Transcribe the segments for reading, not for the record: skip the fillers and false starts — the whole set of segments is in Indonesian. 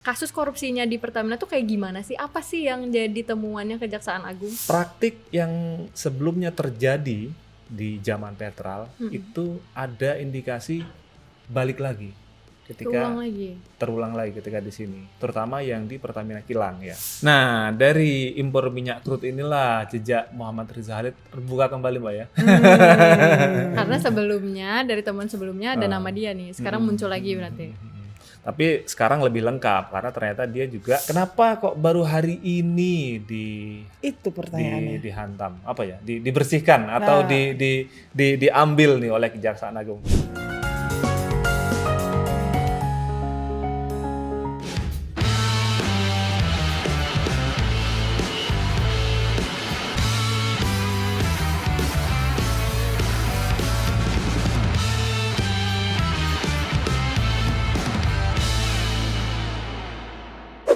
Kasus korupsinya di Pertamina tuh kayak gimana sih? Apa sih yang jadi temuannya Kejaksaan Agung? Praktik yang sebelumnya terjadi di zaman Petral itu ada indikasi balik lagi ketika terulang lagi ketika di sini, terutama yang di Pertamina Kilang ya. Nah, dari impor minyak crude inilah jejak Muhammad Riza Khalid terbuka kembali, Mbak ya. Karena sebelumnya dari teman sebelumnya ada nama dia nih, sekarang muncul lagi berarti. Tapi sekarang lebih lengkap karena ternyata dia juga kenapa kok baru hari ini itu pertanyaannya dihantam apa ya dibersihkan atau diambil nih oleh Kejaksaan Agung.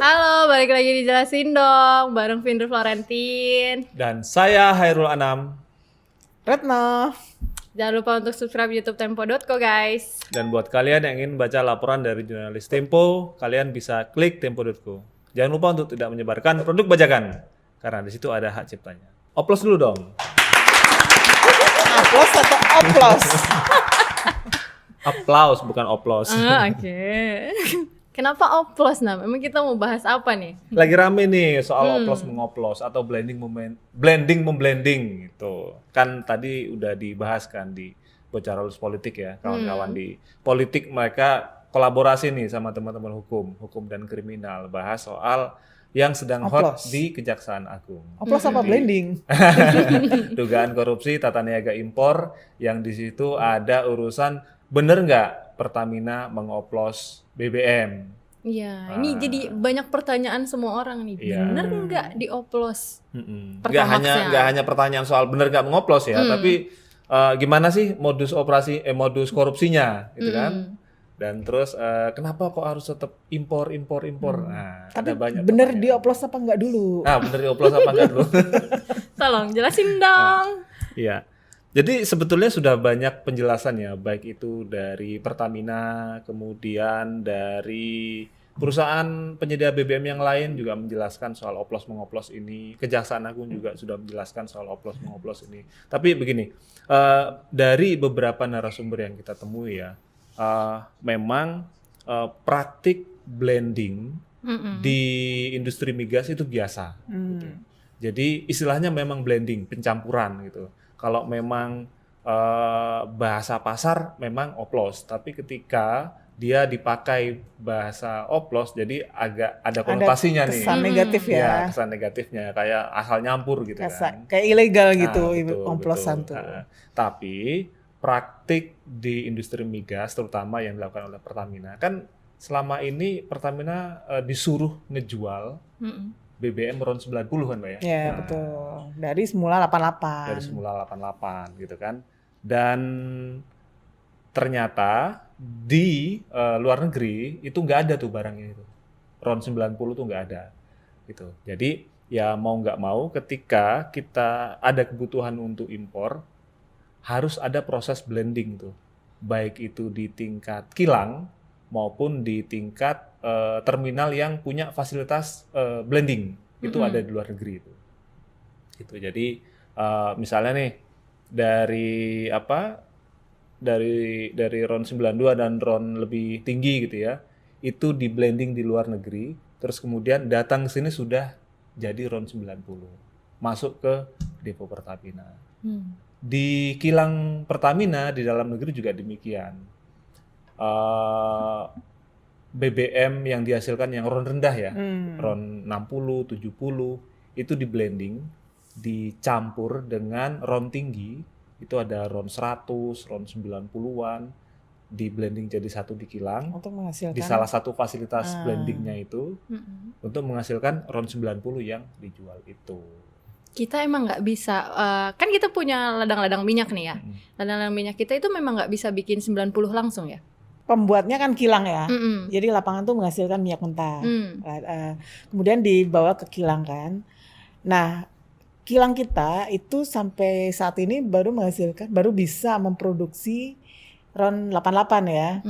Halo, balik lagi dijelasin dong bareng Vindru Florentin dan saya Hairul Anam. Retno. Jangan lupa untuk subscribe YouTube Tempo.co guys. Dan buat kalian yang ingin baca laporan dari jurnalis Tempo, kalian bisa klik Tempo.co. Jangan lupa untuk tidak menyebarkan produk bajakan karena di situ ada hak ciptanya. Oplos dulu dong. Oplos atau oplos? Aplaus bukan oplos. Oke. Kenapa oplos, Nam? Emang kita mau bahas apa nih? Lagi rame nih soal oplos mengoplos atau blending memblending gitu. Kan tadi udah dibahas kan di Bocah Halus Politik ya, kawan-kawan di politik mereka kolaborasi nih sama teman-teman hukum dan kriminal bahas soal yang sedang hot di Kejaksaan Agung. Oplos apa blending? Dugaan korupsi tata niaga impor yang di situ ada urusan bener nggak Pertamina mengoplos BBM. Iya, ini jadi banyak pertanyaan semua orang nih. Bener nggak dioplos? Nggak hanya pertanyaan soal bener nggak mengoplos ya, tapi gimana sih modus korupsinya, gitu kan? Dan terus kenapa kok harus tetap impor? Nah, tapi ada banyak. Bener dioplos apa nggak dulu? Nah, bener dioplos apa nggak dulu? Tolong jelasin dong. Iya. Jadi sebetulnya sudah banyak penjelasan ya, baik itu dari Pertamina, kemudian dari perusahaan penyedia BBM yang lain juga menjelaskan soal oplos mengoplos ini. Kejaksaan Agung juga sudah menjelaskan soal oplos mengoplos ini. Tapi begini, dari beberapa narasumber yang kita temui ya, memang praktik blending di industri migas itu biasa. Gitu. Jadi istilahnya memang blending, pencampuran gitu. Kalau memang bahasa pasar memang oplos, tapi ketika dia dipakai bahasa oplos, jadi agak ada konotasinya nih. Kesan negatif ya. Kesan negatifnya kayak asal nyampur gitu kan. Kayak ilegal gitu, oplosan tuh. Tapi praktik di industri migas, terutama yang dilakukan oleh Pertamina, kan selama ini Pertamina disuruh ngejual BBM RON 90 kan Mbak ya? Ya betul, dari semula 88. Dari semula 88 gitu kan. Dan ternyata di luar negeri itu nggak ada tuh barangnya itu. RON 90 tuh nggak ada gitu. Jadi ya mau nggak mau ketika kita ada kebutuhan untuk impor, harus ada proses blending tuh. Baik itu di tingkat kilang maupun di tingkat terminal yang punya fasilitas blending itu ada di luar negeri itu. Gitu. Jadi misalnya nih dari RON 92 dan RON lebih tinggi gitu ya, itu di blending di luar negeri, terus kemudian datang ke sini sudah jadi RON 90, masuk ke depo Pertamina. Di kilang Pertamina di dalam negeri juga demikian. BBM yang dihasilkan yang RON rendah ya, RON 60, 70, itu di blending, dicampur dengan RON tinggi, itu ada RON 100, RON 90-an, di blending jadi satu di kilang, untuk menghasilkan di salah satu fasilitas blendingnya itu, untuk menghasilkan RON 90 yang dijual itu. Kita emang nggak bisa, kan kita punya ladang-ladang minyak nih ya, ladang-ladang minyak kita itu memang nggak bisa bikin 90 langsung ya? Pembuatnya kan kilang ya, jadi lapangan tuh menghasilkan minyak mentah, kemudian dibawa ke kilang kan. Nah, kilang kita itu sampai saat ini baru bisa memproduksi RON 88 ya.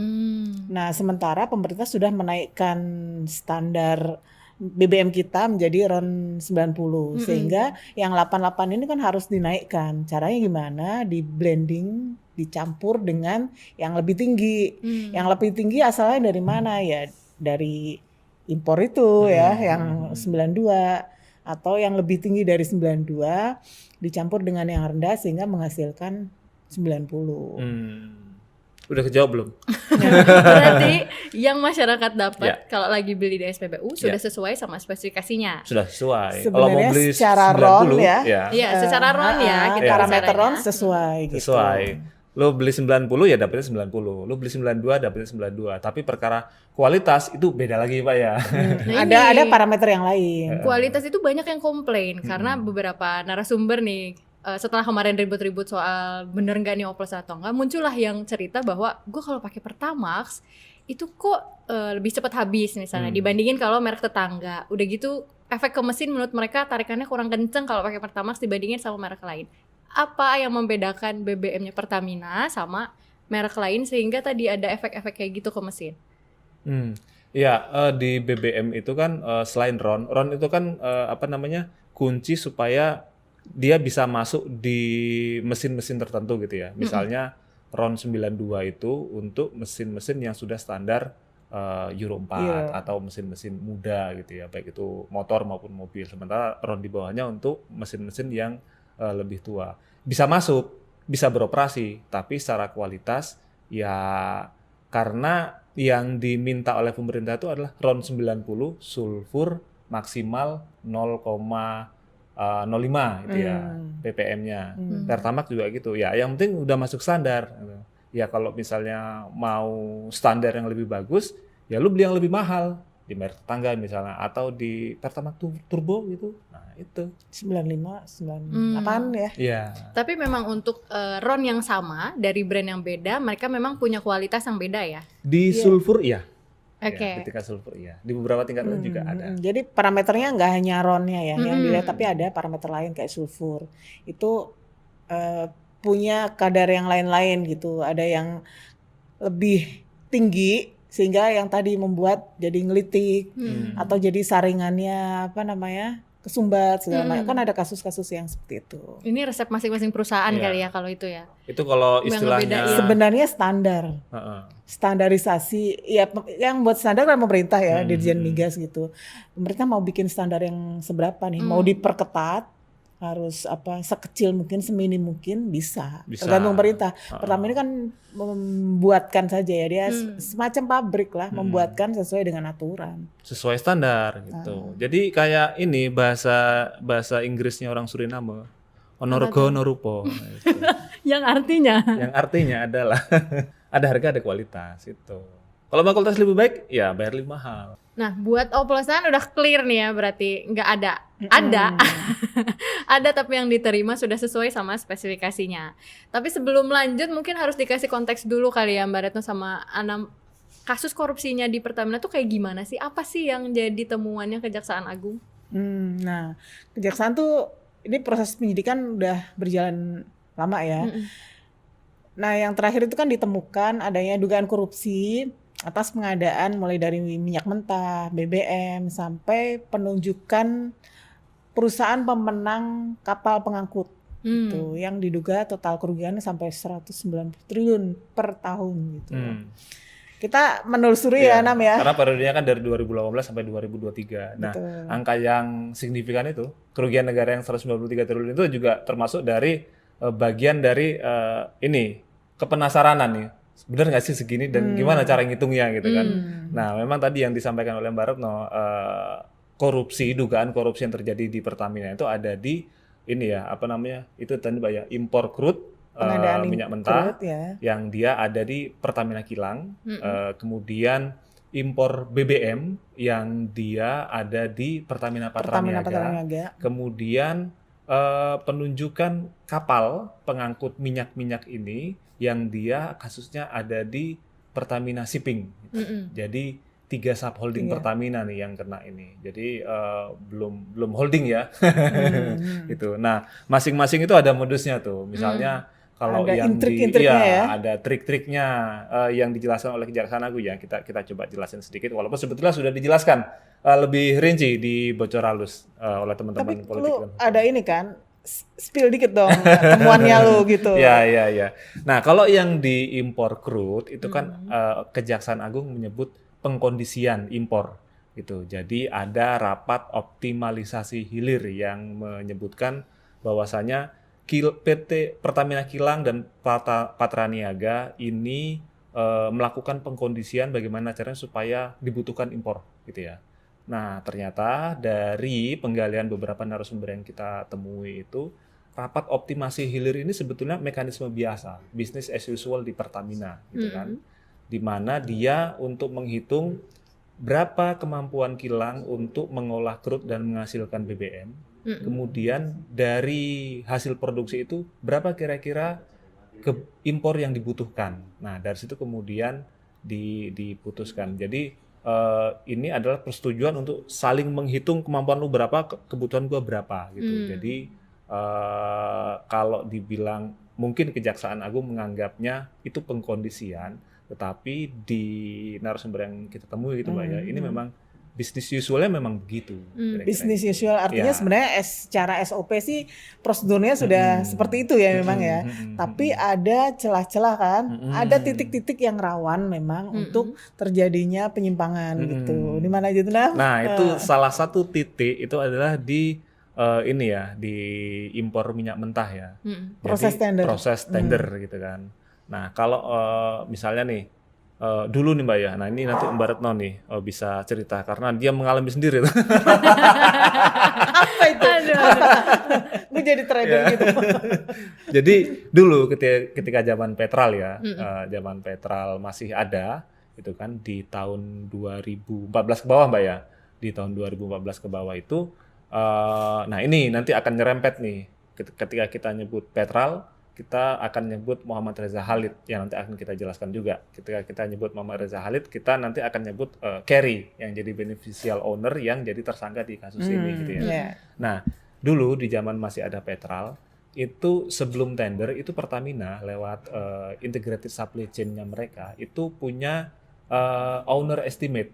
Nah, sementara pemerintah sudah menaikkan standar BBM kita menjadi RON 90. Sehingga yang 88 ini kan harus dinaikkan. Caranya gimana? Di blending, dicampur dengan yang lebih tinggi. Yang lebih tinggi asalnya dari mana? Ya dari impor itu ya, yang 92 atau yang lebih tinggi dari 92 dicampur dengan yang rendah sehingga menghasilkan 90. Udah kejawab belum? Berarti yang masyarakat dapat kalau lagi beli di SPBU sudah sesuai sama spesifikasinya. Sudah sesuai. Sebenarnya kalau mau beli secara 90, RON ya. Iya, secara RON ya. Kita parameter bicaranya. RON sesuai gitu. Sesuai. Lo beli 90 ya dapetnya 90. Lo beli 92 dapetnya 92. Tapi perkara kualitas itu beda lagi Pak ya. Nah, Ada parameter yang lain. Kualitas itu banyak yang komplain karena beberapa narasumber nih setelah kemarin ribut-ribut soal bener nggak nih oplosan atau enggak, muncullah yang cerita bahwa gue kalau pakai Pertamax itu kok lebih cepat habis misalnya dibandingin kalau merek tetangga. Udah gitu efek ke mesin menurut mereka tarikannya kurang kenceng kalau pakai Pertamax dibandingin sama merek lain. Apa yang membedakan BBM-nya Pertamina sama merek lain sehingga tadi ada efek-efek kayak gitu ke mesin? Ya, di BBM itu kan selain RON itu kan kunci supaya dia bisa masuk di mesin-mesin tertentu gitu ya. Misalnya RON 92 itu untuk mesin-mesin yang sudah standar Euro 4 atau mesin-mesin muda gitu ya, baik itu motor maupun mobil. Sementara RON di bawahnya untuk mesin-mesin yang lebih tua. Bisa masuk, bisa beroperasi, tapi secara kualitas ya karena yang diminta oleh pemerintah itu adalah RON 90 sulfur maksimal 0,05 gitu ya ppm-nya. Pertamax juga gitu. Ya, yang penting udah masuk standar. Ya kalau misalnya mau standar yang lebih bagus, ya lu beli yang lebih mahal di merek tetangga misalnya atau di Pertamax Turbo gitu. Nah, itu 95, 98 ya. Iya. Tapi memang untuk RON yang sama dari brand yang beda, mereka memang punya kualitas yang beda ya. Di sulfur iya. Oke. Ya, di tingkat sulfur iya. Di beberapa tingkatan juga ada. Jadi parameternya nggak hanya RON-nya ya yang dilihat, tapi ada parameter lain kayak sulfur. Itu punya kadar yang lain-lain gitu. Ada yang lebih tinggi sehingga yang tadi membuat jadi ngelitik atau jadi saringannya kesumbat segala macam. Kan ada kasus-kasus yang seperti itu. Ini resep masing-masing perusahaan kali ya kalau itu ya. Itu kalau Yang istilahnya ngebedain. Sebenarnya standar. Standarisasi ya, yang buat standar kan pemerintah ya, Dirjen Migas gitu. Pemerintah mau bikin standar yang seberapa nih? Mau diperketat, harus sekecil mungkin, seminim mungkin bisa. Tergantung pemerintah. Pertama ini kan membuatkan saja ya, dia semacam pabrik lah, membuatkan sesuai dengan aturan. Sesuai standar gitu. Jadi kayak ini bahasa Inggrisnya orang Suriname. Onorego norupo. Gitu. Yang artinya adalah ada harga ada kualitas itu. Kalau mau kualitas lebih baik ya bayar lebih mahal. Nah, buat oplosan udah clear nih ya, berarti nggak ada. Ada tapi yang diterima sudah sesuai sama spesifikasinya. Tapi sebelum lanjut mungkin harus dikasih konteks dulu kali ya Mbak Retno sama Anam. Kasus korupsinya di Pertamina tuh kayak gimana sih? Apa sih yang jadi temuannya Kejaksaan Agung? Nah, Kejaksaan tuh ini proses penyidikan udah berjalan lama ya. Nah, yang terakhir itu kan ditemukan adanya dugaan korupsi atas pengadaan mulai dari minyak mentah, BBM, sampai penunjukan perusahaan pemenang kapal pengangkut. Gitu, yang diduga total kerugiannya sampai 190 triliun per tahun gitu. Kita menelusuri ya Nam ya. Karena periodenya kan dari 2018 sampai 2023. Nah, angka yang signifikan itu, kerugian negara yang 193 triliun itu juga termasuk dari bagian dari kepenasaranan nih. Benar nggak sih segini dan gimana cara ngitungnya gitu kan. Nah, memang tadi yang disampaikan oleh Mbak Retno, dugaan korupsi yang terjadi di Pertamina itu ada di itu tadi impor crude, minyak mentah yang dia ada di Pertamina Kilang, kemudian impor BBM yang dia ada di Pertamina Patraniaga, kemudian penunjukan kapal pengangkut minyak ini yang dia kasusnya ada di Pertamina Shipping. Jadi 3 subholding Pertamina nih yang kena ini. Jadi belum holding ya. Gitu. Nah, masing-masing itu ada modusnya tuh. Misalnya Kalau ada yang intrik-intriknya ya. ada trik-triknya yang dijelaskan oleh Kejaksaan Agung ya, kita coba jelasin sedikit walaupun sebetulnya sudah dijelaskan lebih rinci di bocor halus oleh Tapi teman-teman politik lu dan hukum. ada ini kan, spill dikit dong temuannya lu gitu. Ya. Nah, kalau yang di impor crude itu kan Kejaksaan Agung menyebut pengkondisian impor gitu. Jadi ada rapat optimalisasi hilir yang menyebutkan bahwasanya PT Pertamina Kilang dan Patraniaga ini melakukan pengkondisian bagaimana caranya supaya dibutuhkan impor gitu ya. Nah, ternyata dari penggalian beberapa narasumber yang kita temui itu rapat optimasi hilir ini sebetulnya mekanisme biasa, business as usual di Pertamina gitu kan. Di mana dia untuk menghitung berapa kemampuan kilang untuk mengolah crude dan menghasilkan BBM. Kemudian dari hasil produksi itu berapa kira-kira impor yang dibutuhkan. Nah, dari situ kemudian diputuskan. Jadi ini adalah persetujuan untuk saling menghitung kemampuan lu berapa, kebutuhan gua berapa gitu. Jadi kalau dibilang mungkin Kejaksaan Agung menganggapnya itu pengkondisian, tetapi di narasumber yang kita temui gitu Mbak ya, ini memang bisnis usualnya memang begitu. Bisnis usual artinya Ya. sebenarnya secara SOP sih prosedurnya sudah seperti itu ya memang ya. Tapi ada celah-celah kan, ada titik-titik yang rawan memang untuk terjadinya penyimpangan gitu. Di mana gitu Nah, itu salah satu titik itu adalah di ini ya, di impor minyak mentah ya. Proses Jadi, tender. proses tender gitu kan. Nah, kalau misalnya nih dulu nih Mbak ya, nah ini nanti Mbak Retno nih bisa cerita karena dia mengalami sendiri tuh. Apa itu? Gue jadi trader gitu. Jadi dulu ketika zaman Petral ya, zaman Petral masih ada, itu kan di tahun 2014 ke bawah Mbak ya, di tahun 2014 ke bawah itu, nah ini nanti akan nyerempet nih, ketika kita nyebut Petral, kita akan nyebut Muhammad Reza Khalid yang nanti akan kita jelaskan juga. Ketika kita nyebut Muhammad Reza Khalid, kita nanti akan nyebut Kerry yang jadi beneficial owner yang jadi tersangka di kasus ini gitu ya. Yeah. Nah, dulu di zaman masih ada Petral, itu sebelum tender itu Pertamina lewat integrated supply chain-nya mereka itu punya owner estimate,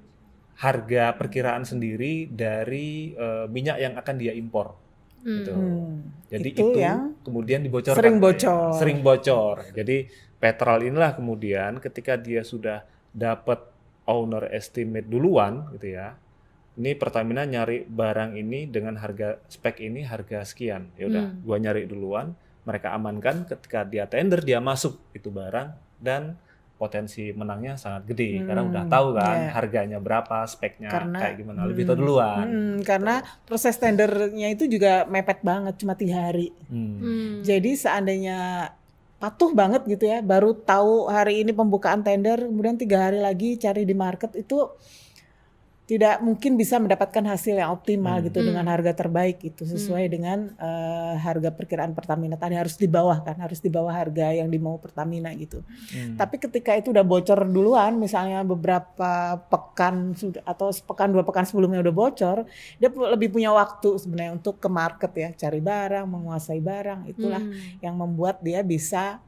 harga perkiraan sendiri dari minyak yang akan dia impor. Gitu. Jadi itu yang kemudian dibocorkan. sering bocor. Jadi Petral inilah kemudian ketika dia sudah dapat owner estimate duluan gitu ya. Ini Pertamina nyari barang ini dengan harga spek ini harga sekian. Ya udah, gua nyari duluan, mereka amankan, ketika dia tender dia masuk itu barang dan potensi menangnya sangat gede karena udah tahu kan harganya berapa, speknya kayak gimana, lebih tahu duluan. Karena proses tendernya itu juga mepet banget, cuma 3 hari. Jadi seandainya patuh banget gitu ya, baru tahu hari ini pembukaan tender, kemudian 3 hari lagi cari di market itu tidak mungkin bisa mendapatkan hasil yang optimal gitu dengan harga terbaik gitu sesuai dengan harga perkiraan Pertamina tadi, harus di bawah harga yang dimau Pertamina gitu. Tapi ketika itu udah bocor duluan, misalnya beberapa pekan atau sepekan 2 pekan sebelumnya udah bocor, dia lebih punya waktu sebenarnya untuk ke market ya, cari barang, menguasai barang, itulah yang membuat dia bisa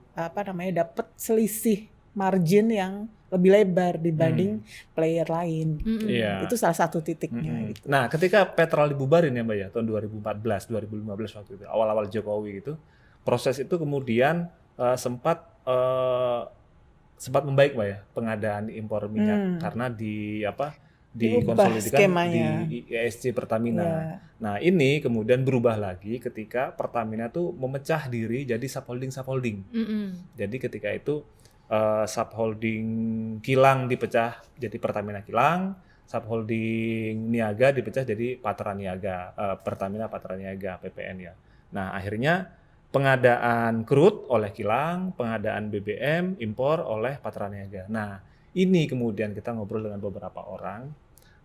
dapat selisih margin yang lebih lebar dibanding player lain. Gitu. Itu salah satu titiknya. Gitu. Nah, ketika Petral dibubarin ya Mbak ya, tahun 2014, 2015 waktu itu, awal-awal Jokowi itu, proses itu kemudian sempat membaik Mbak ya, pengadaan impor minyak karena dikonsolidasikan di ESG Pertamina. Nah, ini kemudian berubah lagi ketika Pertamina tuh memecah diri jadi subholding. Jadi ketika itu subholding Kilang dipecah jadi Pertamina Kilang, subholding Niaga dipecah jadi Patraniaga, Pertamina Patraniaga PPN ya. Nah, akhirnya pengadaan crude oleh Kilang, pengadaan BBM impor oleh Patraniaga. Nah, ini kemudian kita ngobrol dengan beberapa orang,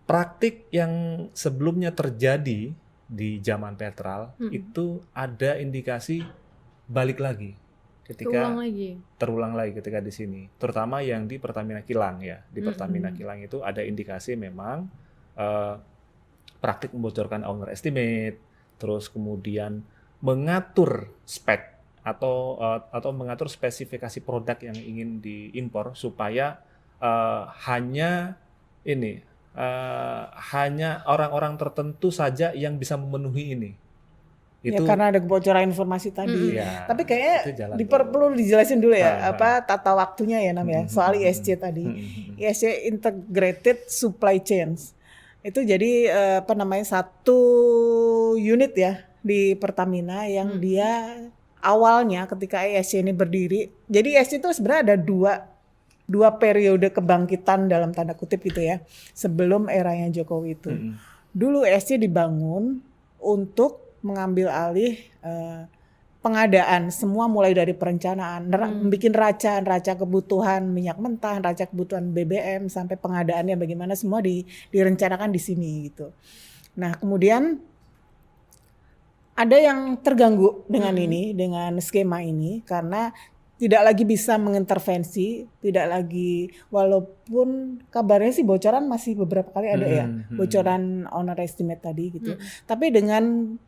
praktik yang sebelumnya terjadi di zaman Petral itu ada indikasi balik lagi. Ketika terulang lagi ketika di sini, terutama yang di Pertamina Kilang ya, di Pertamina Kilang itu ada indikasi memang praktik membocorkan owner estimate, terus kemudian mengatur spek atau mengatur spesifikasi produk yang ingin diimpor supaya hanya orang-orang tertentu saja yang bisa memenuhi ini. Ya karena ada kebocoran informasi tadi. Ya, Tapi kayaknya perlu dijelasin dulu ya tata waktunya ya namanya soal ISC tadi. ISC Integrated Supply Chains. Itu jadi satu unit ya di Pertamina yang dia awalnya ketika ISC ini berdiri. Jadi ISC itu sebenarnya ada dua periode kebangkitan dalam tanda kutip gitu ya. Sebelum eranya Jokowi itu. Dulu ISC dibangun untuk mengambil alih pengadaan semua mulai dari perencanaan, bikin raca kebutuhan minyak mentah, raca kebutuhan BBM sampai pengadaannya bagaimana semua direncanakan di sini gitu. Nah kemudian ada yang terganggu dengan ini, dengan skema ini karena tidak lagi bisa mengintervensi, tidak lagi, walaupun kabarnya sih bocoran masih beberapa kali ada ya, bocoran owner estimate tadi gitu. Tapi dengan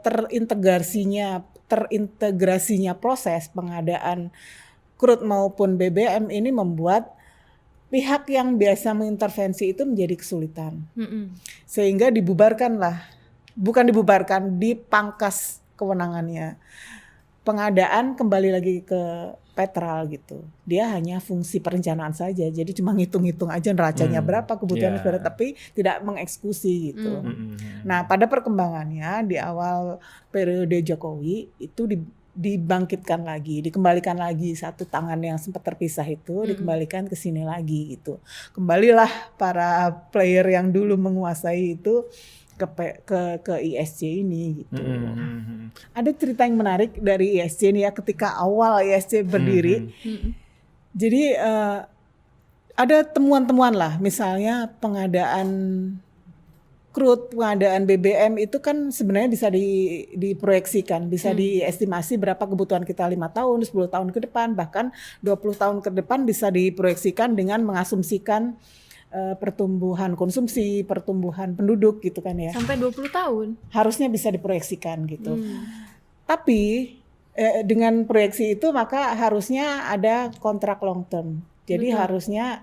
terintegrasinya proses pengadaan crude maupun BBM ini membuat pihak yang biasa mengintervensi itu menjadi kesulitan. Sehingga dipangkas kewenangannya. Pengadaan kembali lagi ke Petral gitu. Dia hanya fungsi perencanaan saja. Jadi cuma ngitung-ngitung aja neracanya berapa, kebutuhannya berapa, tapi tidak mengeksekusi gitu. Nah, pada perkembangannya di awal periode Jokowi itu dibangkitkan lagi, dikembalikan lagi satu tangan yang sempat terpisah itu dikembalikan ke sini lagi gitu. Kembalilah para player yang dulu menguasai itu ke ISC ini gitu. Ada cerita yang menarik dari ISC ini ya ketika awal ISC berdiri. Jadi ada temuan-temuan lah, misalnya pengadaan crude, pengadaan BBM itu kan sebenarnya bisa diproyeksikan, bisa diestimasi berapa kebutuhan kita 5 tahun, 10 tahun ke depan, bahkan 20 tahun ke depan bisa diproyeksikan dengan mengasumsikan pertumbuhan konsumsi, pertumbuhan penduduk gitu kan ya. Sampai 20 tahun. Harusnya bisa diproyeksikan gitu. Tapi dengan proyeksi itu maka harusnya ada kontrak long term. Jadi harusnya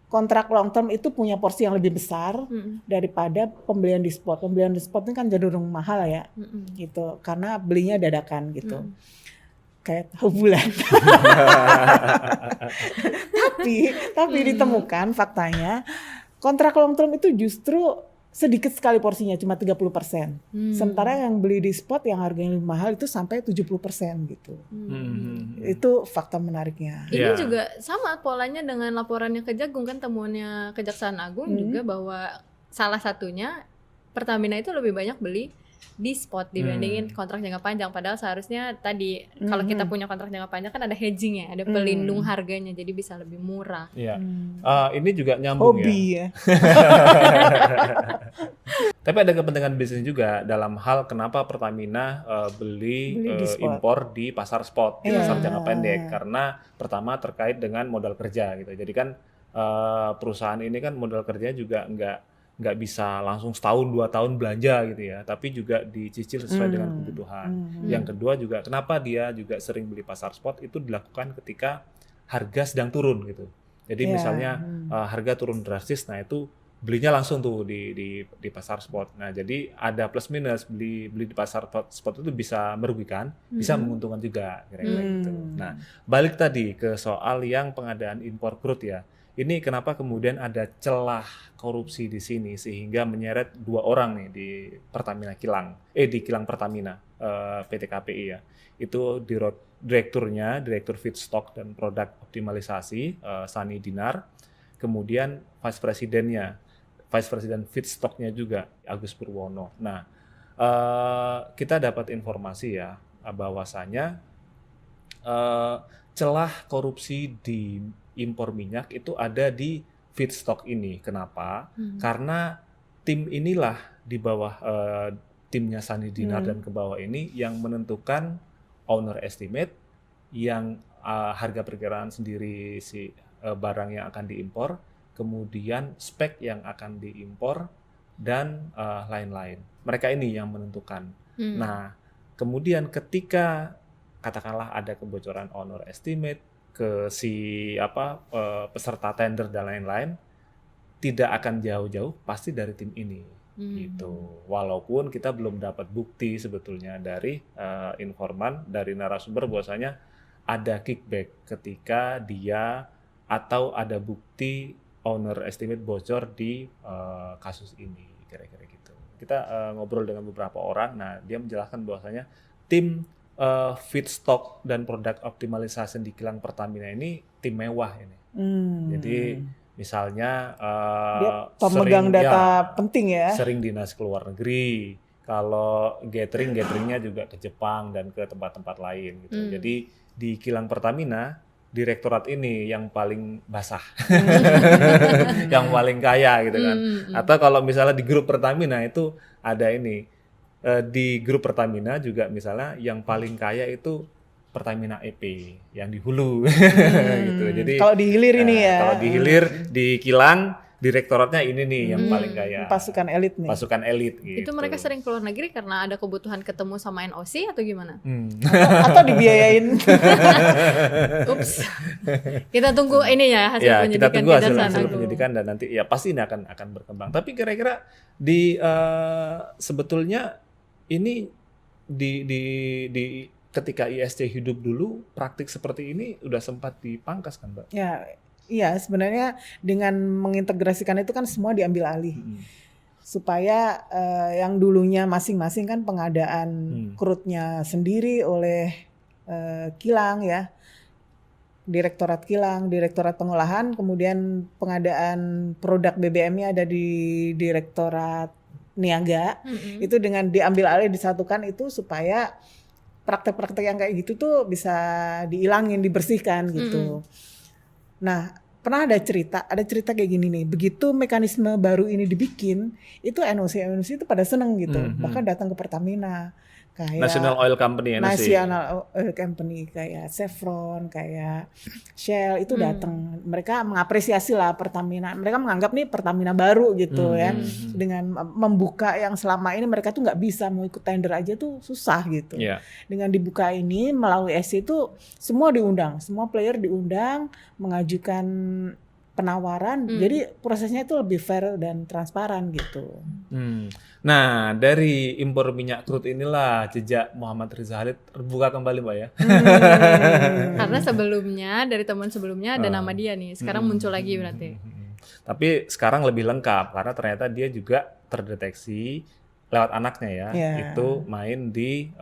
kontrak long term itu punya porsi yang lebih besar daripada pembelian di spot. Pembelian di spot ini kan cenderung mahal ya. Gitu. Karena belinya dadakan gitu. Kayak tahu bulan. tapi ditemukan faktanya kontrak long term itu justru sedikit sekali porsinya, cuma 30%. Sementara yang beli di spot yang harganya lebih mahal itu sampai 70% gitu. Itu fakta menariknya. Ini juga sama polanya dengan laporannya Kejagung kan, temuannya Kejaksaan Agung juga bahwa salah satunya Pertamina itu lebih banyak beli di spot dibandingin kontrak jangka panjang, padahal seharusnya tadi kalau kita punya kontrak jangka panjang kan ada hedging ya, ada pelindung harganya, jadi bisa lebih murah. Iya. Ini juga nyambung hobi ya. Tapi ada kepentingan bisnis juga dalam hal kenapa Pertamina beli impor di pasar spot, di pasar jangka pendek, karena pertama terkait dengan modal kerja gitu. Jadi kan perusahaan ini kan modal kerjanya juga nggak bisa langsung setahun 2 tahun belanja gitu ya, tapi juga dicicil sesuai dengan kebutuhan. Yang kedua juga kenapa dia juga sering beli pasar spot itu dilakukan ketika harga sedang turun gitu. Jadi misalnya harga turun drastis, nah itu belinya langsung tuh di pasar spot. Nah jadi ada plus minus, beli di pasar spot itu bisa merugikan, bisa menguntungkan juga kira-kira gitu. Nah balik tadi ke soal yang pengadaan impor crude ya. Ini kenapa kemudian ada celah korupsi di sini sehingga menyeret 2 orang nih di Pertamina Kilang, di Kilang Pertamina PT KPI ya. Itu direktur feedstock dan produk optimalisasi Sani Dinar, kemudian vice president feedstocknya juga Agus Purwono. Nah kita dapat informasi ya bahwasanya celah korupsi di impor minyak itu ada di feedstock ini. Kenapa? Karena tim inilah di bawah timnya Sani Dinar dan ke bawah ini yang menentukan owner estimate, yang harga perkiraan sendiri barang yang akan diimpor, kemudian spek yang akan diimpor dan lain-lain. Mereka ini yang menentukan. Nah, kemudian ketika katakanlah ada kebocoran owner estimate ke si peserta tender dan lain-lain, tidak akan jauh-jauh pasti dari tim ini. Gitu. Walaupun kita belum dapat bukti sebetulnya dari informan, dari narasumber bahwasanya ada kickback ketika dia atau ada bukti owner estimate bocor di kasus ini, kira-kira gitu. Kita ngobrol dengan beberapa orang, nah dia menjelaskan bahwasanya tim feedstock dan produk optimization di kilang Pertamina ini tim mewah ini. Jadi misalnya dia pemegang data penting ya. Sering dinas ke luar negeri. Kalau gatheringnya juga ke Jepang dan ke tempat-tempat lain gitu. Jadi di kilang Pertamina direktorat ini yang paling basah. Yang paling kaya gitu kan. Atau kalau misalnya di grup Pertamina itu ada ini. Di grup Pertamina juga misalnya yang paling kaya itu Pertamina EP yang di hulu gitu. Jadi kalau di hilir ini ya. Kalau di hilir di kilang direktoratnya ini nih yang paling kaya. Pasukan elit nih. Pasukan elit gitu. Itu mereka sering keluar negeri karena ada kebutuhan ketemu sama NOC atau gimana? Atau dibiayain. Ups. Kita tunggu ini ya hasil penyidikan. Kita tunggu hasil penyidikan dan nanti ya pasti ini akan berkembang. Tapi kira-kira di sebetulnya ini di ketika ISC hidup dulu, praktik seperti ini udah sempat dipangkas kan, Mbak? Ya, iya sebenarnya dengan mengintegrasikan itu kan semua diambil alih. Supaya yang dulunya masing-masing kan pengadaan krudnya sendiri oleh kilang ya. Direktorat kilang, direktorat pengolahan, kemudian pengadaan produk BBM-nya ada di direktorat niaga. Itu dengan diambil alih disatukan itu supaya praktek-praktek yang kayak gitu tuh bisa dihilangin, dibersihkan gitu. Nah, pernah ada cerita kayak gini nih. Begitu mekanisme baru ini dibikin, itu NOC itu pada seneng gitu. Bahkan datang ke Pertamina. Kayak National Oil Company, National Oil Company kayak Chevron, kayak Shell itu datang. Mereka mengapresiasi lah Pertamina. Mereka menganggap nih Pertamina baru gitu ya. Dengan membuka yang selama ini mereka tuh nggak bisa mau ikut tender aja tuh susah gitu. Dengan dibuka ini melalui SC itu semua diundang, semua player diundang mengajukan penawaran. Jadi prosesnya itu lebih fair dan transparan gitu. Nah, dari impor minyak crude inilah jejak Muhammad Riza Khalid terbuka kembali, Mbak ya. Karena sebelumnya dari teman sebelumnya ada nama dia nih. Sekarang muncul lagi berarti. Tapi sekarang lebih lengkap karena ternyata dia juga terdeteksi lewat anaknya ya. Itu main di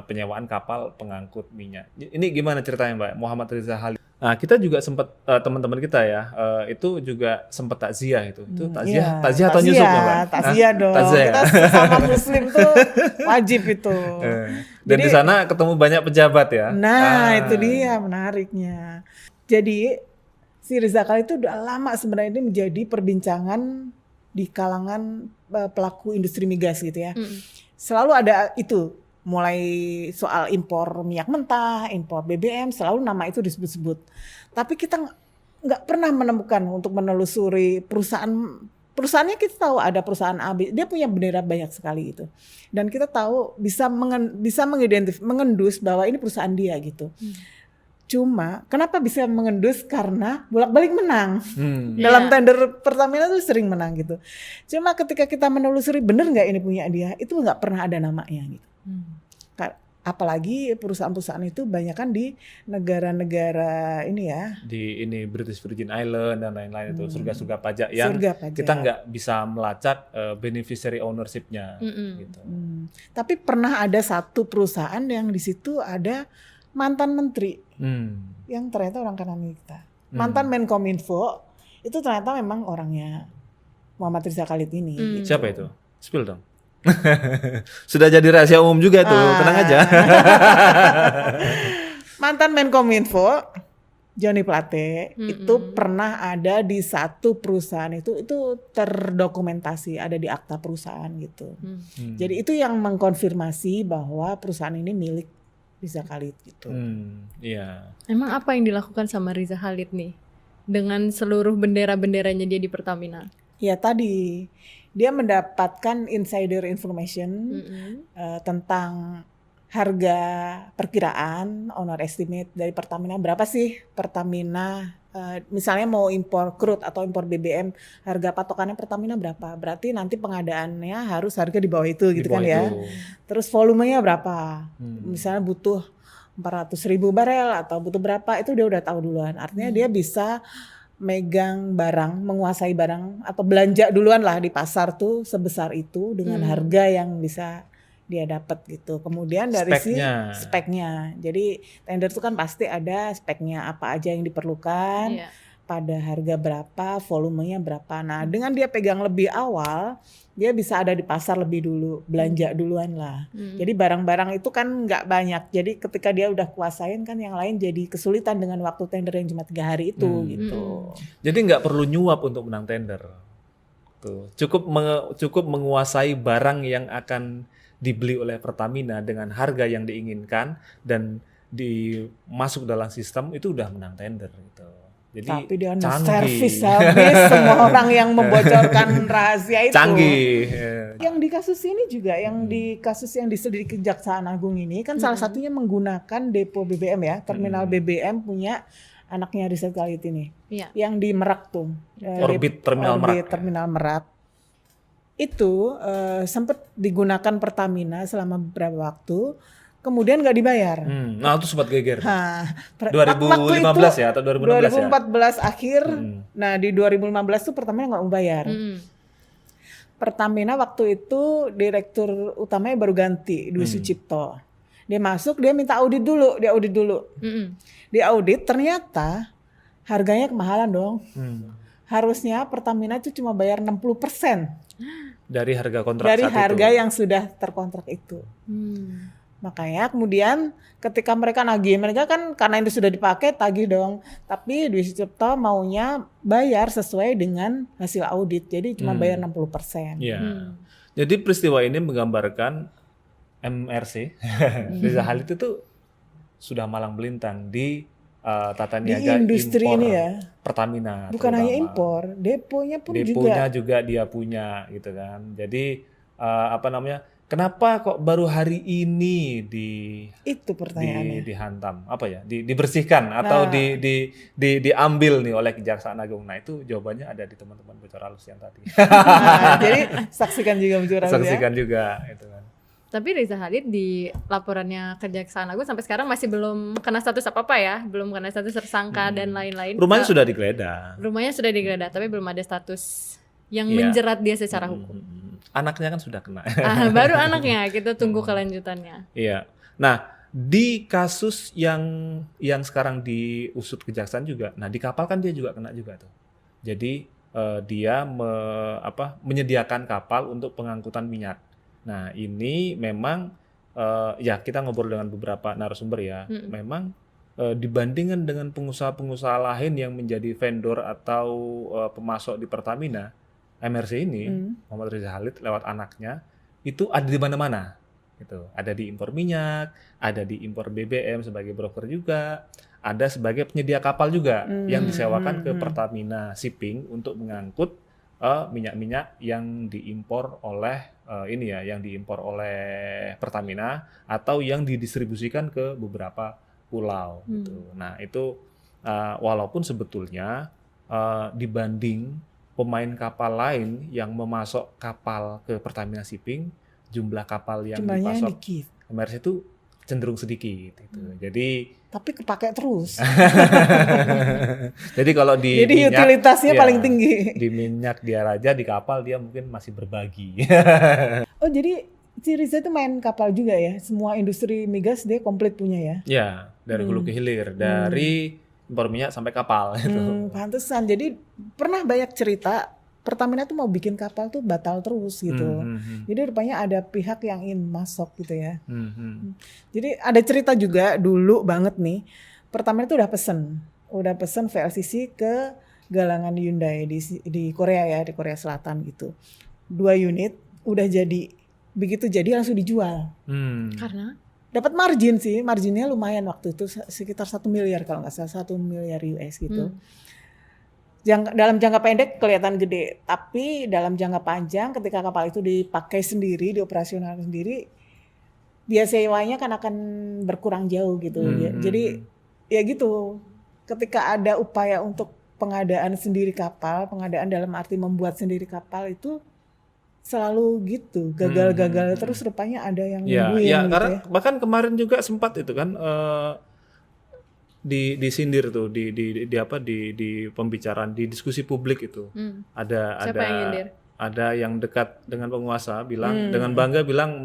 penyewaan kapal pengangkut minyak. Ini gimana ceritanya, Mbak? Muhammad Riza Khalid. Nah, kita juga sempat teman-teman kita ya, itu juga sempat takziah itu. Itu takziah atau nyusup, Mbak? Takziah dong. Kita sama muslim tuh wajib itu. Dan di sana ketemu banyak pejabat ya. Nah, itu dia menariknya. Jadi si Riza Khalid itu udah lama sebenarnya ini menjadi perbincangan di kalangan pelaku industri migas gitu ya. Selalu ada itu. Mulai soal impor minyak mentah, impor BBM, selalu nama itu disebut-sebut. Tapi kita nggak pernah menemukan untuk menelusuri perusahaannya. Kita tahu ada perusahaan A, B, dia punya bendera banyak sekali itu. Dan kita tahu bisa mengendus bahwa ini perusahaan dia gitu. Cuma kenapa bisa mengendus? Karena bolak-balik menang. Dalam tender Pertamina tuh sering menang gitu. Cuma ketika kita menelusuri bener nggak ini punya dia, itu nggak pernah ada namanya gitu. Apalagi perusahaan-perusahaan itu banyak kan di negara-negara ini ya. Di ini British Virgin Island dan lain-lain itu surga-surga pajak yang kita nggak bisa melacak beneficiary ownership-nya. Gitu. Tapi pernah ada satu perusahaan yang di situ ada mantan menteri yang ternyata orang kanan kita. Mantan Menkominfo itu ternyata memang orangnya Muhammad Riza Khalid ini. Gitu. Siapa itu? Spill dong. Sudah jadi rahasia umum juga tuh, tenang aja. Mantan Menkominfo Johnny Plate itu pernah ada di satu perusahaan itu terdokumentasi ada di akta perusahaan gitu. Jadi itu yang mengkonfirmasi bahwa perusahaan ini milik Riza Khalid gitu. Iya. Emang apa yang dilakukan sama Riza Khalid nih dengan seluruh bendera-benderanya dia di Pertamina? Ya tadi dia mendapatkan insider information tentang harga perkiraan owner estimate dari Pertamina, berapa sih Pertamina misalnya mau impor crude atau impor BBM, harga patokannya Pertamina berapa, berarti nanti pengadaannya harus harga di bawah itu gitu kan ya. Terus volumenya berapa, misalnya butuh 400.000 barel atau butuh berapa, itu dia udah tahu duluan. Artinya dia bisa megang barang, menguasai barang atau belanja duluan lah di pasar tuh sebesar itu dengan harga yang bisa dia dapat gitu. Kemudian dari speknya. Jadi tender itu kan pasti ada speknya apa aja yang diperlukan, pada harga berapa, volumenya berapa. Nah, dengan dia pegang lebih awal, dia bisa ada di pasar lebih dulu, belanja duluan lah. Jadi barang-barang itu kan nggak banyak. Jadi ketika dia udah kuasain kan yang lain jadi kesulitan dengan waktu tender yang cuma 3 hari itu gitu. Jadi nggak perlu nyuap untuk menang tender. Tuh, cukup menguasai barang yang akan dibeli oleh Pertamina dengan harga yang diinginkan dan masuk dalam sistem, itu udah menang tender gitu. Jadi tapi dia servis habis semua orang yang membocorkan rahasia itu. Canggih. Yang di kasus ini juga, yang di kasus yang diselidiki Kejaksaan Agung ini kan salah satunya menggunakan depo BBM ya, terminal BBM punya anaknya Rizal Khalid ini, yang di Merak tuh, Orbit Terminal Merak. Itu sempat digunakan Pertamina selama beberapa waktu, kemudian nggak dibayar. Nah itu sempat geger. 2015 ya atau 2016 ya? 2014 akhir. Nah di 2015 tuh Pertamina nggak mau bayar. Pertamina waktu itu direktur utamanya baru ganti, Dwi Sucipto. Dia masuk, dia minta audit dulu, Di audit ternyata harganya kemahalan dong. Harusnya Pertamina itu cuma bayar 60% dari harga kontrak dari saat harga itu. yang sudah terkontrak itu. Makanya kemudian ketika mereka nagih, mereka kan karena itu sudah dipakai tagih dong. Tapi Dwi Sucipto maunya bayar sesuai dengan hasil audit. Jadi cuma bayar 60%. Jadi peristiwa ini menggambarkan MRC Rizal Khalid itu sudah malang melintang di tata niaga di industri impor ini ya. Pertamina. Bukan terutama. hanya impor, deponya juga dia punya gitu kan. Jadi kenapa kok baru hari ini itu pertanyaannya. dihantam dibersihkan atau diambil nih oleh Kejaksaan Agung. Nah itu jawabannya ada di teman-teman Bocor Halus yang tadi. Jadi saksikan juga Bocor Halus. Saksikan juga itu kan. Tapi Rizal Khalid di laporannya Kejaksaan Agung sampai sekarang masih belum kena status apa-apa ya, belum kena status tersangka dan lain-lain. Rumahnya sudah digeledah. Rumahnya sudah digeledah, tapi belum ada status yang menjerat dia secara hukum. Anaknya kan sudah kena. Baru anaknya, kita tunggu kelanjutannya. Iya. Nah, di kasus yang sekarang diusut Kejaksaan juga, nah di kapal kan dia juga kena juga tuh. Jadi dia menyediakan kapal untuk pengangkutan minyak. Nah ini memang kita ngobrol dengan beberapa narasumber ya, memang dibandingkan dengan pengusaha-pengusaha lain yang menjadi vendor atau pemasok di Pertamina, MRC ini Muhammad Rizal Khalid lewat anaknya itu ada di mana-mana. Gitu. Ada di impor minyak, ada di impor BBM sebagai broker juga, ada sebagai penyedia kapal juga yang disewakan ke Pertamina Shipping untuk mengangkut minyak-minyak yang diimpor oleh Pertamina atau yang didistribusikan ke beberapa pulau. Gitu. Nah itu walaupun sebetulnya dibanding pemain kapal lain yang memasok kapal ke Pertamina Shipping, jumlah kapal yang dipasok MRC itu cenderung sedikit. Gitu. Tapi kepake terus. Jadi kalau di minyak, utilitasnya paling tinggi. Di minyak dia raja, di kapal dia mungkin masih berbagi. Oh jadi si Riza itu main kapal juga ya? Semua industri migas dia komplit punya ya? Ya, dari hulu ke hilir, dari impor minyak sampai kapal. Gitu. Pantesan. Jadi pernah banyak cerita Pertamina tuh mau bikin kapal tuh batal terus gitu. Jadi rupanya ada pihak yang ingin masuk gitu ya. Jadi ada cerita juga dulu banget nih. Pertamina tuh udah pesen VLCC ke galangan Hyundai di Korea ya, di Korea Selatan gitu. 2 unit udah jadi. Begitu jadi langsung dijual. Karena dapat margin sih, marginnya lumayan waktu itu sekitar 1 miliar kalau nggak salah, 1 miliar US gitu. Dalam jangka pendek kelihatan gede, tapi dalam jangka panjang ketika kapal itu dipakai sendiri, dioperasional sendiri, biaya sewanya kan akan berkurang jauh gitu. Jadi ya gitu, ketika ada upaya untuk pengadaan sendiri kapal, pengadaan dalam arti membuat sendiri kapal itu selalu gitu, gagal-gagal terus rupanya ada yang nungguin ya, gitu karena ya. bahkan kemarin juga sempat itu kan disindir tuh di pembicaraan di diskusi publik itu. Siapa yang nyindir? Ada yang dekat dengan penguasa bilang dengan bangga bilang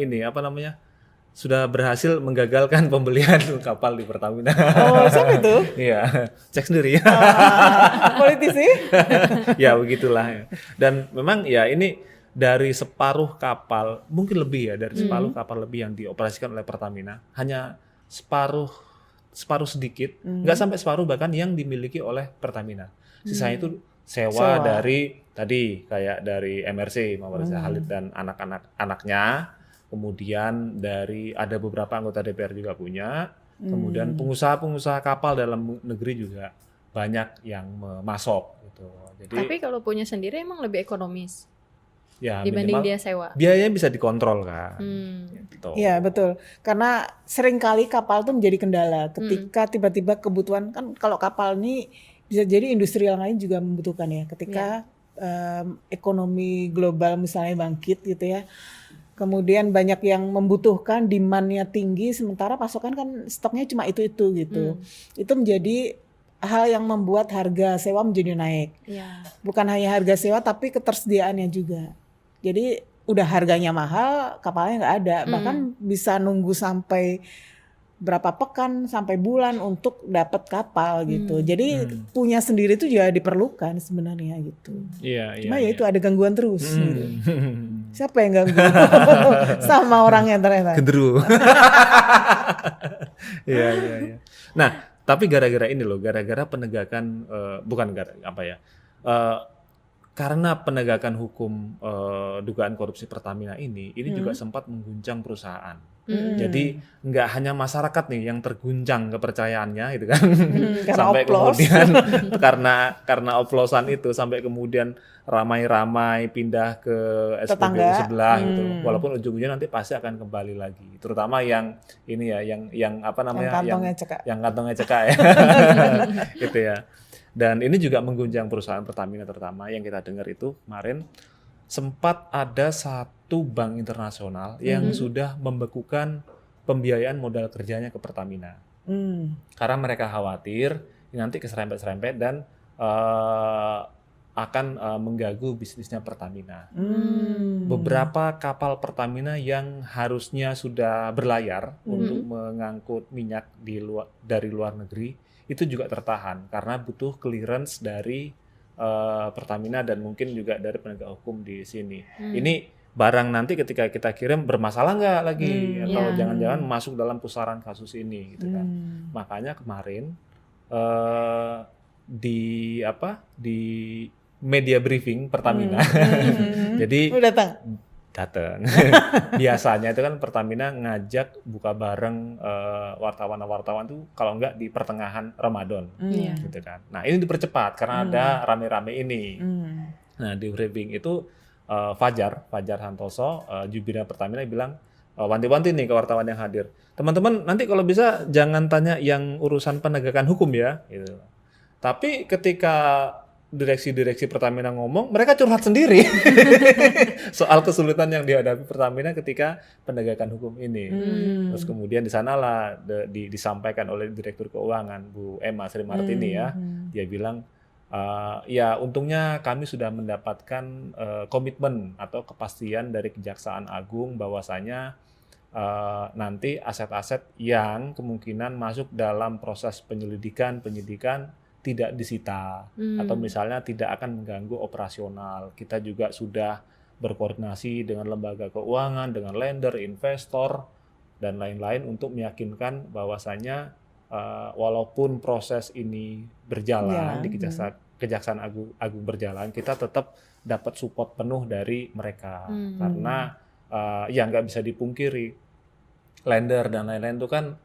ini apa namanya? Sudah berhasil menggagalkan pembelian kapal di Pertamina. Oh, siapa itu? Iya, cek sendiri ya. Politisi? Ya begitulah. Dan memang ya ini dari separuh kapal, mungkin lebih ya, dari separuh kapal lebih yang dioperasikan oleh Pertamina, hanya separuh sedikit, nggak sampai separuh bahkan yang dimiliki oleh Pertamina. Sisanya itu sewa dari tadi kayak dari MRC, Mawarisa Khalid dan anak-anaknya. Kemudian dari ada beberapa anggota DPR juga punya, kemudian pengusaha-pengusaha kapal dalam negeri juga banyak yang masuk gitu. Jadi Tapi kalau punya sendiri emang lebih ekonomis ya dibanding minimal dia sewa. biayanya bisa dikontrol kan. Gitu. Iya betul, karena seringkali kapal tuh menjadi kendala ketika tiba-tiba kebutuhan, kan kalau kapal ini bisa jadi industri yang lain juga membutuhkan ya, ketika ekonomi global misalnya bangkit gitu ya. Kemudian banyak yang membutuhkan, demand-nya tinggi, sementara pasokan kan stoknya cuma itu-itu gitu. Itu menjadi hal yang membuat harga sewa menjadi naik. Iya. Bukan hanya harga sewa tapi ketersediaannya juga. Jadi udah harganya mahal, kapalnya nggak ada. Bahkan bisa nunggu sampai berapa pekan, sampai bulan untuk dapat kapal gitu. Jadi punya sendiri itu juga diperlukan sebenarnya gitu. Iya, Cuma ya itu ada gangguan terus gitu. Siapa yang ganggu? Sama orangnya ternyata. Gendru. Iya. Nah, tapi gara-gara ini loh, gara-gara penegakan karena penegakan hukum dugaan korupsi Pertamina ini juga sempat mengguncang perusahaan. Jadi nggak hanya masyarakat nih yang terguncang kepercayaannya gitu kan, sampai kemudian karena oplosan itu sampai kemudian ramai-ramai pindah ke SPBU sebelah gitu. Walaupun ujung-ujungnya nanti pasti akan kembali lagi. Terutama yang ini ya, yang apa namanya, yang kantongnya cekak ya, gitu ya. Dan ini juga mengguncang perusahaan Pertamina terutama yang kita dengar itu kemarin sempat ada satu bank internasional yang sudah membekukan pembiayaan modal kerjanya ke Pertamina. Karena mereka khawatir nanti keserempet-serempet dan akan mengganggu bisnisnya Pertamina. Beberapa kapal Pertamina yang harusnya sudah berlayar untuk mengangkut minyak dari luar negeri itu juga tertahan karena butuh clearance dari Pertamina dan mungkin juga dari penegak hukum di sini. Ini barang nanti ketika kita kirim bermasalah nggak lagi atau jangan-jangan masuk dalam pusaran kasus ini gitu kan. Makanya kemarin di media briefing Pertamina. Jadi datang. Biasanya itu kan Pertamina ngajak buka bareng wartawan-wartawan tuh kalau enggak di pertengahan Ramadan, gitu kan. Nah ini dipercepat karena ada rame-rame ini. Nah di briefing itu Fajar Hantoso, jubirnya Pertamina bilang wanti-wanti nih ke wartawan yang hadir. Teman-teman nanti kalau bisa jangan tanya yang urusan penegakan hukum ya, gitu. Tapi ketika direksi Pertamina ngomong, mereka curhat sendiri soal kesulitan yang dihadapi Pertamina ketika penegakan hukum ini. Terus kemudian di sanalah disampaikan oleh Direktur Keuangan Bu Emma Sri Martini ya, dia bilang ya untungnya kami sudah mendapatkan komitmen atau kepastian dari Kejaksaan Agung bahwasanya nanti aset-aset yang kemungkinan masuk dalam proses penyidikan tidak disita atau misalnya tidak akan mengganggu operasional. Kita juga sudah berkoordinasi dengan lembaga keuangan, dengan lender, investor dan lain-lain untuk meyakinkan bahwasanya walaupun proses ini berjalan di Kejaksaan Agung berjalan, kita tetap dapat support penuh dari mereka karena ya nggak bisa dipungkiri lender dan lain-lain itu kan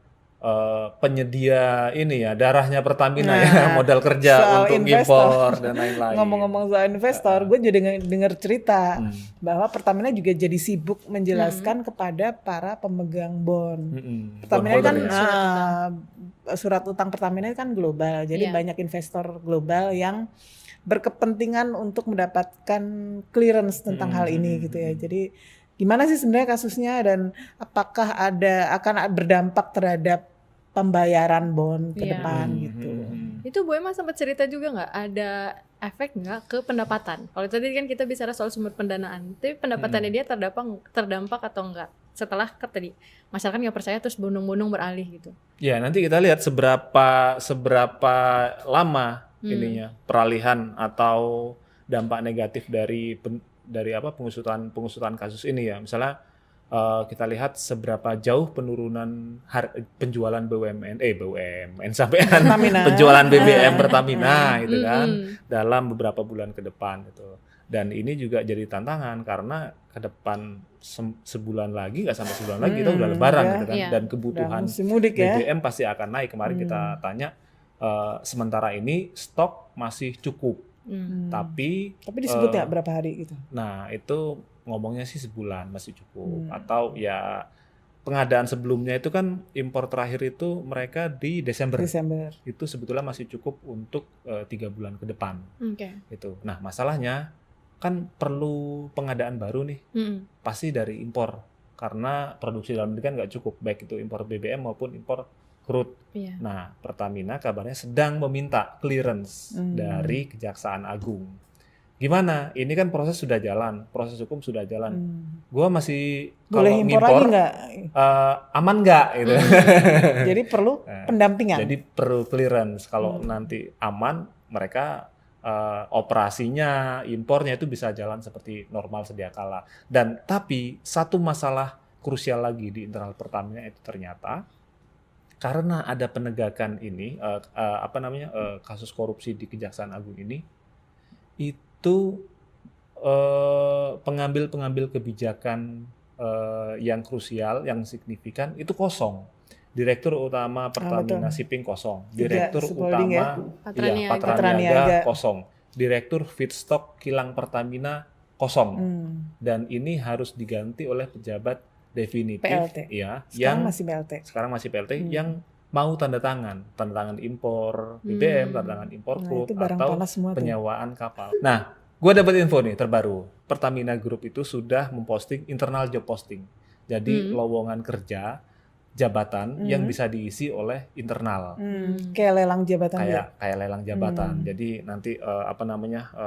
penyedia ini ya, darahnya Pertamina Nah, ya, modal kerja soal untuk investor. impor dan lain-lain. Ngomong-ngomong soal investor, gue jadi dengar cerita bahwa Pertamina juga jadi sibuk menjelaskan kepada para pemegang bond. Pertamina kan Bondholder ya. surat utang Pertamina kan global, jadi Iya. banyak investor global yang berkepentingan untuk mendapatkan clearance tentang hal ini gitu ya. Jadi gimana sih sebenarnya kasusnya dan apakah akan berdampak terhadap pembayaran bond ke Iya. depan gitu. Itu Bu Emma sempat cerita juga nggak ada efek nggak ke pendapatan? Kalau tadi kan kita bicara soal sumber pendanaan, tapi pendapatannya dia terdampak atau enggak? Setelah tadi masyarakat nggak percaya terus bondong-bondong beralih gitu. Ya, nanti kita lihat seberapa lama ininya peralihan atau dampak negatif dari pengusutan kasus ini ya. Misalnya kita lihat seberapa jauh penurunan penjualan BUMN sampai penjualan BBM Pertamina gitu kan dalam beberapa bulan ke depan gitu. Dan ini juga jadi tantangan karena ke depan sebulan lagi, nggak sampai sebulan lagi kita udah lebaran gitu kan. Iya. Dan kebutuhan musim mudik ya. BBM pasti akan naik. Kemarin kita tanya sementara ini stok masih cukup. Tapi disebut ya berapa hari gitu. Nah, itu ngomongnya sih sebulan masih cukup. Atau ya pengadaan sebelumnya itu kan impor terakhir itu mereka di Desember. Itu sebetulnya masih cukup untuk 3 bulan ke depan. Gitu. Nah, masalahnya kan perlu pengadaan baru nih. Pasti dari impor. Karena produksi dalam negeri kan nggak cukup, baik itu impor BBM maupun impor crude. Iya. Nah, Pertamina kabarnya sedang meminta clearance dari Kejaksaan Agung. Gimana? Ini kan proses sudah jalan, proses hukum sudah jalan. Gua masih boleh kalau impor ngimpor lagi nggak? aman nggak gitu. Jadi perlu pendampingan. Jadi perlu clearance. Kalau nanti aman, mereka operasinya, impornya itu bisa jalan seperti normal sedia kala. Dan tapi satu masalah krusial lagi di internal Pertamina itu ternyata karena ada penegakan ini kasus korupsi di Kejaksaan Agung ini, itu pengambil pengabijakan yang krusial, yang signifikan itu kosong. Direktur utama Pertamina Shipping kosong, direktur utama Patraniaga kosong, direktur feedstock kilang Pertamina kosong, dan ini harus diganti oleh pejabat definitif, PLT. Ya, Sekarang masih PLT. Yang mau tanda tangan impor BBM, tanda tangan impor crude, atau penyewaan kapal. Nah, gue dapat info nih terbaru, Pertamina Group itu sudah memposting internal job posting, jadi lowongan kerja jabatan yang bisa diisi oleh internal, kayak lelang jabatan, kayak lelang jabatan. Jadi nanti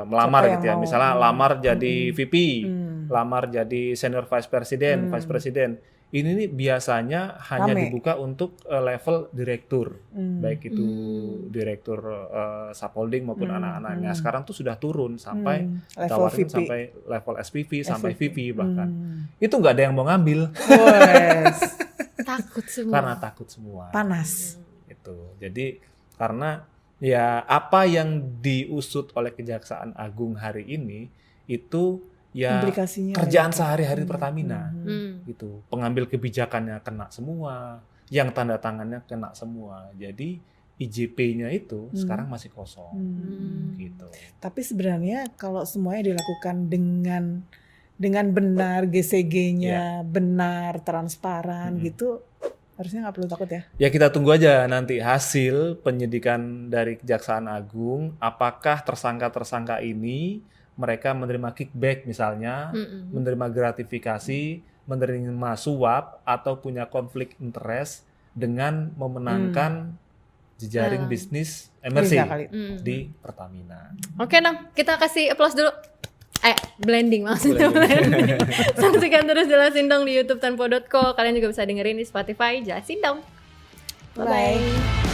melamar gitu ya, misalnya lamar jadi VP, lamar jadi senior vice president, vice president. Ini nih biasanya hanya dibuka untuk level direktur, baik itu direktur subholding maupun anak-anaknya. Sekarang tuh sudah turun sampai tawarin sampai level SPV, sampai VP bahkan. Itu nggak ada yang mau ngambil. Takut semua. Karena takut semua. Panas. Itu. Jadi karena ya apa yang diusut oleh Kejaksaan Agung hari ini itu ya kerjaan sehari-hari Pertamina. Gitu. Pengambil kebijakannya kena semua, yang tanda tangannya kena semua. Jadi IJP-nya itu sekarang masih kosong. Gitu. Tapi sebenarnya kalau semuanya dilakukan dengan benar, GCG-nya benar, transparan gitu, harusnya nggak perlu takut ya? Ya kita tunggu aja nanti hasil penyidikan dari Kejaksaan Agung, apakah tersangka-tersangka ini mereka menerima kickback misalnya, menerima gratifikasi, menerima suap, atau punya konflik interest dengan memenangkan jejaring bisnis MRC di Pertamina. Oke, Nam, kita kasih applause dulu. Blending maksudnya. Blending. Saksikan terus Jelasin Dong di YouTube Tempo.co. Kalian juga bisa dengerin di Spotify. Jelasin Dong. Bye-bye.